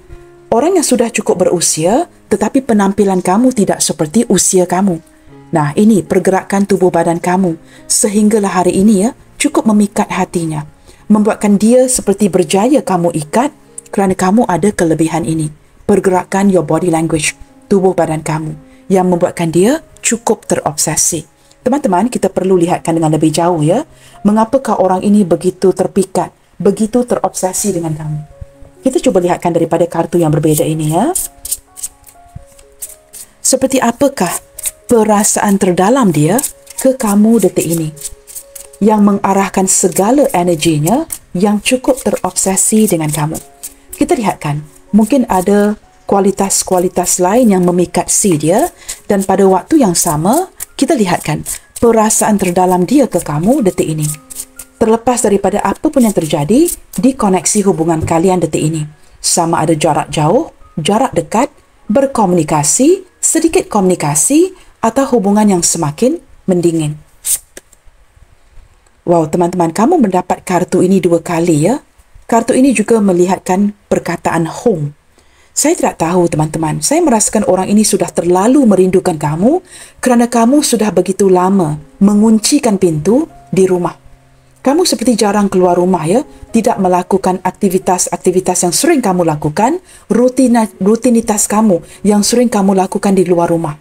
orang yang sudah cukup berusia tetapi penampilan kamu tidak seperti usia kamu. Nah, ini pergerakan tubuh badan kamu sehinggalah hari ini ya cukup memikat hatinya, membuatkan dia seperti berjaya kamu ikat kerana kamu ada kelebihan ini. Pergerakan your body language, tubuh badan kamu yang membuatkan dia cukup terobsesi. Teman-teman, kita perlu lihatkan dengan lebih jauh ya. Mengapakah orang ini begitu terpikat, begitu terobsesi dengan kamu? Kita cuba lihatkan daripada kartu yang berbeza ini ya. Seperti apakah perasaan terdalam dia ke kamu detik ini yang mengarahkan segala energinya yang cukup terobsesi dengan kamu? Kita lihatkan, mungkin ada kualitas-kualitas lain yang memikat si dia, dan pada waktu yang sama, kita lihatkan perasaan terdalam dia ke kamu detik ini. Terlepas daripada apa pun yang terjadi di koneksi hubungan kalian detik ini. Sama ada jarak jauh, jarak dekat, berkomunikasi, sedikit komunikasi, atau hubungan yang semakin mendingin. Wow, teman-teman, kamu mendapat kartu ini 2 kali ya. Kartu ini juga melihatkan perkataan home. Saya tidak tahu, teman-teman. Saya merasakan orang ini sudah terlalu merindukan kamu kerana kamu sudah begitu lama menguncikan pintu di rumah. Kamu seperti jarang keluar rumah ya, tidak melakukan aktivitas-aktivitas yang sering kamu lakukan, rutinitas kamu yang sering kamu lakukan di luar rumah.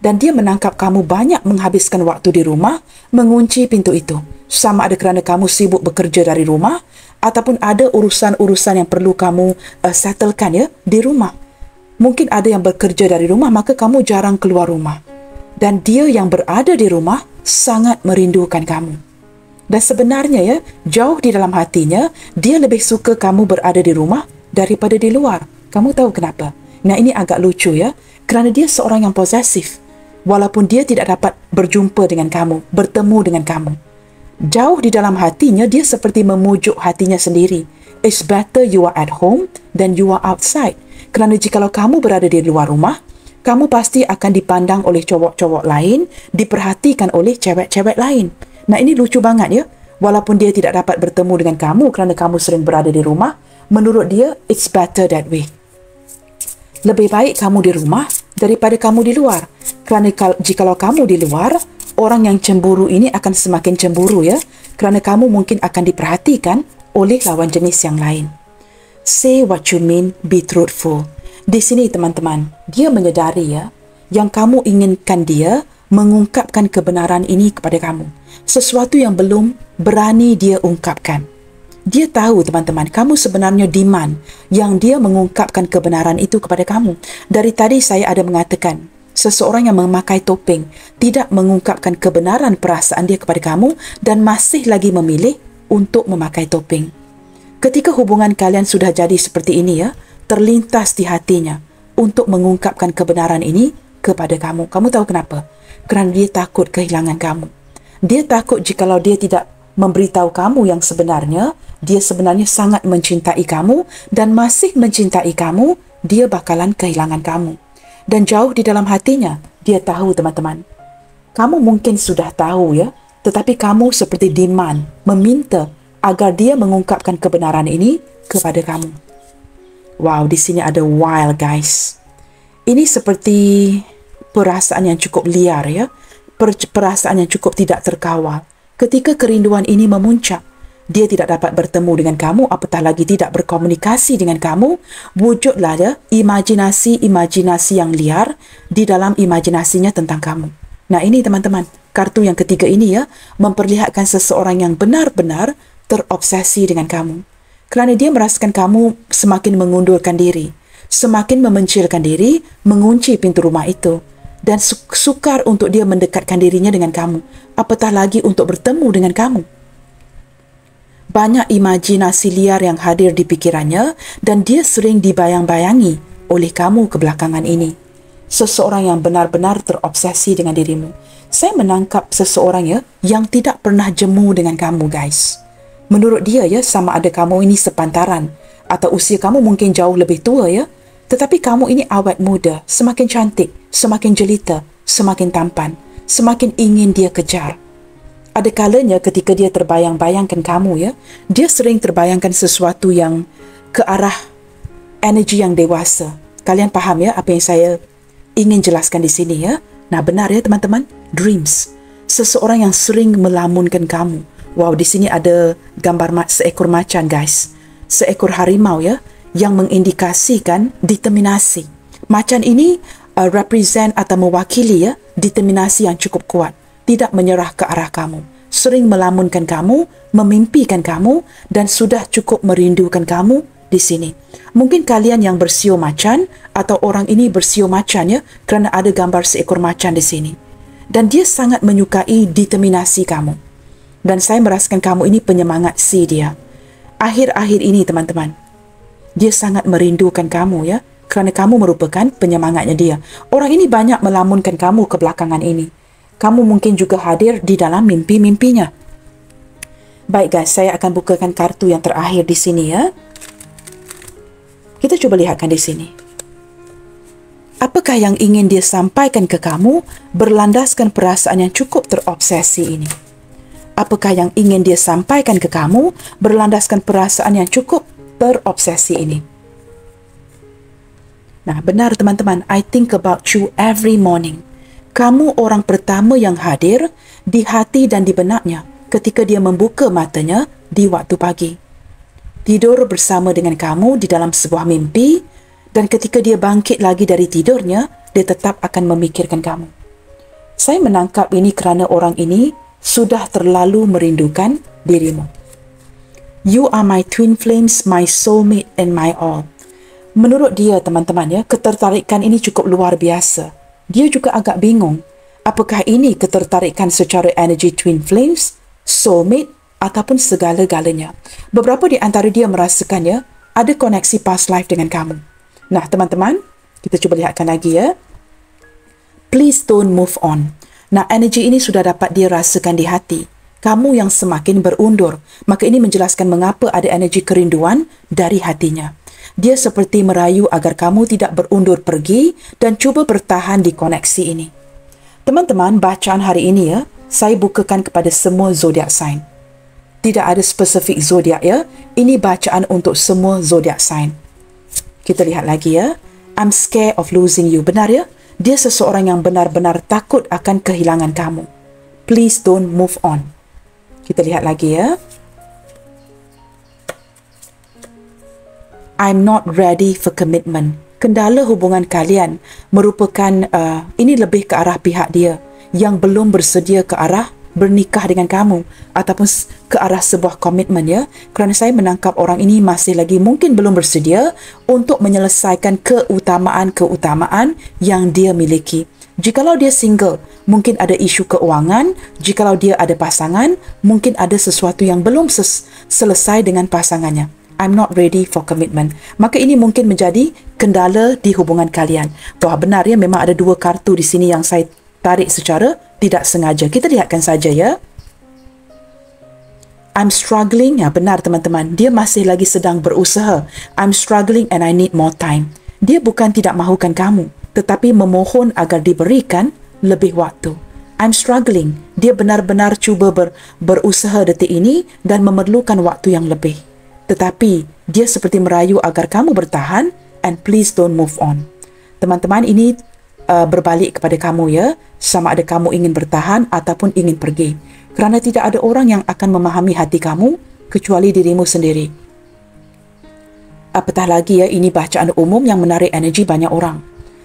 Dan dia menangkap kamu banyak menghabiskan waktu di rumah, mengunci pintu itu. Sama ada kerana kamu sibuk bekerja dari rumah, ataupun ada urusan-urusan yang perlu kamu settlekan ya di rumah. Mungkin ada yang bekerja dari rumah, maka kamu jarang keluar rumah. Dan dia yang berada di rumah sangat merindukan kamu. Dan sebenarnya ya, jauh di dalam hatinya, dia lebih suka kamu berada di rumah daripada di luar. Kamu tahu kenapa? Nah, ini agak lucu ya, kerana dia seorang yang posesif. Walaupun dia tidak dapat berjumpa dengan kamu, bertemu dengan kamu, jauh di dalam hatinya, dia seperti memujuk hatinya sendiri. It's better you are at home than you are outside. Kerana jikalau kamu berada di luar rumah, kamu pasti akan dipandang oleh cowok-cowok lain, diperhatikan oleh cewek-cewek lain. Nah, ini lucu banget ya. Walaupun dia tidak dapat bertemu dengan kamu kerana kamu sering berada di rumah, menurut dia, it's better that way. Lebih baik kamu di rumah daripada kamu di luar. Kerana jikalau kamu di luar, orang yang cemburu ini akan semakin cemburu ya, kerana kamu mungkin akan diperhatikan oleh lawan jenis yang lain. Say what you mean, be truthful. Di sini teman-teman, dia menyedari ya, yang kamu inginkan dia mengungkapkan kebenaran ini kepada kamu. Sesuatu yang belum berani dia ungkapkan. Dia tahu teman-teman, kamu sebenarnya demand yang dia mengungkapkan kebenaran itu kepada kamu. Dari tadi saya ada mengatakan, seseorang yang memakai topeng tidak mengungkapkan kebenaran perasaan dia kepada kamu dan masih lagi memilih untuk memakai topeng. Ketika hubungan kalian sudah jadi seperti ini ya, terlintas di hatinya untuk mengungkapkan kebenaran ini kepada kamu. Kamu tahu kenapa? Kerana dia takut kehilangan kamu. Dia takut jikalau dia tidak memberitahu kamu yang sebenarnya, dia sebenarnya sangat mencintai kamu dan masih mencintai kamu, dia bakalan kehilangan kamu. Dan jauh di dalam hatinya, dia tahu teman-teman. Kamu mungkin sudah tahu ya, tetapi kamu seperti demand, meminta agar dia mengungkapkan kebenaran ini kepada kamu. Wow, di sini ada wild guys. Ini seperti perasaan yang cukup liar ya, perasaan yang cukup tidak terkawal. Ketika kerinduan ini memuncak, dia tidak dapat bertemu dengan kamu, apatah lagi tidak berkomunikasi dengan kamu, wujudlah ya imajinasi-imajinasi yang liar di dalam imajinasinya tentang kamu. Nah, ini teman-teman, kartu yang ketiga ini ya, memperlihatkan seseorang yang benar-benar terobsesi dengan kamu. Kerana dia merasakan kamu semakin mengundurkan diri, semakin memencilkan diri, mengunci pintu rumah itu, dan sukar untuk dia mendekatkan dirinya dengan kamu, apatah lagi untuk bertemu dengan kamu. Banyak imajinasi liar yang hadir di pikirannya dan dia sering dibayang-bayangi oleh kamu kebelakangan ini. Seseorang yang benar-benar terobsesi dengan dirimu. Saya menangkap seseorang ya yang tidak pernah jemu dengan kamu guys. Menurut dia ya, sama ada kamu ini sepantaran atau usia kamu mungkin jauh lebih tua ya, tetapi kamu ini awet muda, semakin cantik, semakin jelita, semakin tampan, semakin ingin dia kejar. Ada kalanya ketika dia terbayang-bayangkan kamu ya, dia sering terbayangkan sesuatu yang ke arah energi yang dewasa, Kalian faham ya apa yang saya ingin jelaskan di sini ya? Nah, benar ya teman-teman? Dreams. Seseorang yang sering melamunkan kamu. Wow, di sini ada gambar seekor macan, guys. Seekor harimau ya, yang mengindikasikan determinasi. Macan ini represent atau mewakili ya, determinasi yang cukup kuat. Tidak menyerah ke arah kamu. Sering melamunkan kamu, memimpikan kamu, dan sudah cukup merindukan kamu di sini. Mungkin kalian yang bersio macan atau orang ini bersio macan ya, kerana ada gambar seekor macan di sini. Dan dia sangat menyukai determinasi kamu. Dan saya merasakan kamu ini penyemangat si dia. Akhir-akhir ini teman-teman, dia sangat merindukan kamu ya, kerana kamu merupakan penyemangatnya dia. Orang ini banyak melamunkan kamu kebelakangan ini. Kamu mungkin juga hadir di dalam mimpi-mimpinya. Baik guys, saya akan bukakan kartu yang terakhir di sini ya. Kita coba lihatkan di sini. Apakah yang ingin dia sampaikan ke kamu berlandaskan perasaan yang cukup terobsesi ini? Apakah yang ingin dia sampaikan ke kamu berlandaskan perasaan yang cukup terobsesi ini? Nah, benar teman-teman, I think about you every morning. Kamu orang pertama yang hadir di hati dan di benaknya ketika dia membuka matanya di waktu pagi. Tidur bersama dengan kamu di dalam sebuah mimpi, dan ketika dia bangkit lagi dari tidurnya, dia tetap akan memikirkan kamu. Saya menangkap ini kerana orang ini sudah terlalu merindukan dirimu. You are my twin flames, my soulmate and my all. Menurut dia teman-teman ya, ketertarikan ini cukup luar biasa. Dia juga agak bingung, apakah ini ketertarikan secara energi twin flames, soulmate ataupun segala-galanya. Beberapa di antara dia merasakan ya, ada koneksi past life dengan kamu. Nah teman-teman, kita cuba lihatkan lagi ya. Please don't move on. Nah, energi ini sudah dapat dia rasakan di hati. Kamu yang semakin berundur. Maka ini menjelaskan mengapa ada energi kerinduan dari hatinya. Dia seperti merayu agar kamu tidak berundur pergi dan cuba bertahan di koneksi ini. Teman-teman, bacaan hari ini ya, saya bukakan kepada semua zodiak sign. Tidak ada spesifik zodiak ya. Ini bacaan untuk semua zodiak sign. Kita lihat lagi ya. I'm scared of losing you. Benar ya? Dia seseorang yang benar-benar takut akan kehilangan kamu. Please don't move on. Kita lihat lagi ya. I'm not ready for commitment. Kendala hubungan kalian merupakan, ini lebih ke arah pihak dia yang belum bersedia ke arah bernikah dengan kamu ataupun ke arah sebuah komitmen ya, kerana saya menangkap orang ini masih lagi mungkin belum bersedia untuk menyelesaikan keutamaan-keutamaan yang dia miliki. Jikalau dia single, mungkin ada isu keuangan. Jikalau dia ada pasangan, mungkin ada sesuatu yang belum selesai dengan pasangannya. I'm not ready for commitment. Maka ini mungkin menjadi kendala di hubungan kalian. Wah, benar ya, memang ada dua kartu di sini yang saya tarik secara tidak sengaja. Kita lihatkan saja ya. I'm struggling. Ya, benar teman-teman. Dia masih lagi sedang berusaha. I'm struggling and I need more time. Dia bukan tidak mahukan kamu, tetapi memohon agar diberikan lebih waktu. I'm struggling. Dia benar-benar cuba berusaha detik ini dan memerlukan waktu yang lebih. Tetapi dia seperti merayu agar kamu bertahan and please don't move on. Teman-teman, ini berbalik kepada kamu ya, sama ada kamu ingin bertahan ataupun ingin pergi, kerana tidak ada orang yang akan memahami hati kamu kecuali dirimu sendiri. Apatah lagi ya, ini bacaan umum yang menarik energi banyak orang,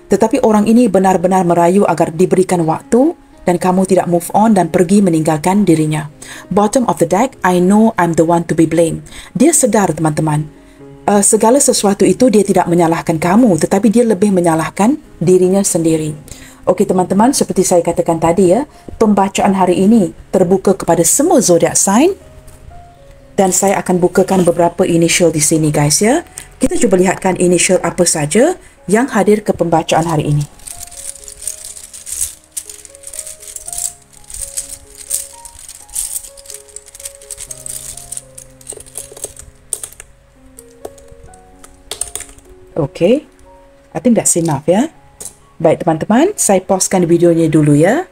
tetapi orang ini benar-benar merayu agar diberikan waktu dan kamu tidak move on dan pergi meninggalkan dirinya. Bottom of the deck, I know I'm the one to be blamed. Dia sedar teman-teman, segala sesuatu itu dia tidak menyalahkan kamu, tetapi dia lebih menyalahkan dirinya sendiri. Okey teman-teman, seperti saya katakan tadi ya, pembacaan hari ini terbuka kepada semua zodiak sign dan saya akan bukakan beberapa initial di sini guys ya. Kita cuba lihatkan initial apa saja yang hadir ke pembacaan hari ini. Okay, I think that's enough ya. Baik teman-teman, saya pausekan videonya dulu ya.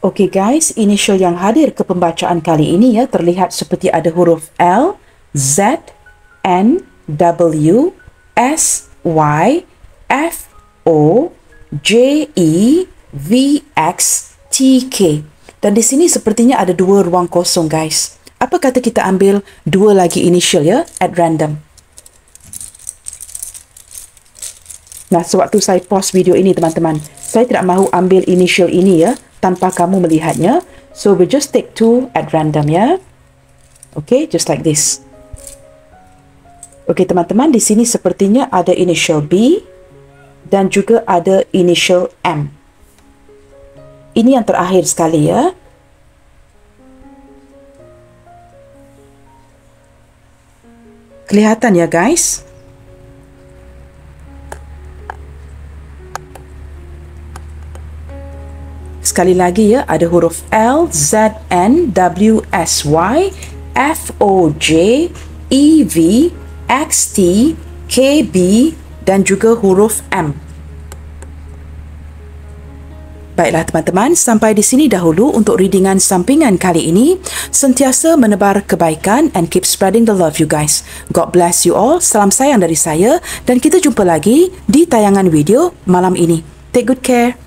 Okay guys, initial yang hadir ke pembacaan kali ini ya, terlihat seperti ada huruf L, Z, N, W, S, Y F O J E V X T K. Dan di sini sepertinya ada 2 ruang kosong, guys. Apa kata kita ambil 2 lagi initial ya, at random. Nah, sewaktu saya pause video ini teman-teman, saya tidak mahu ambil initial ini ya, tanpa kamu melihatnya. So, we just take 2 at random ya. Okay, just like this. Okay teman-teman, di sini sepertinya ada initial B dan juga ada initial M. Ini yang terakhir sekali ya. Kelihatan ya guys? Sekali lagi ya, ada huruf L, Z, N, W, S, Y, F, O, J, E, V, X, T, K, B dan juga huruf M. Baiklah teman-teman, sampai di sini dahulu untuk readingan sampingan kali ini. Sentiasa menebar kebaikan and keep spreading the love you guys. God bless you all. Salam sayang dari saya dan kita jumpa lagi di tayangan video malam ini. Take good care.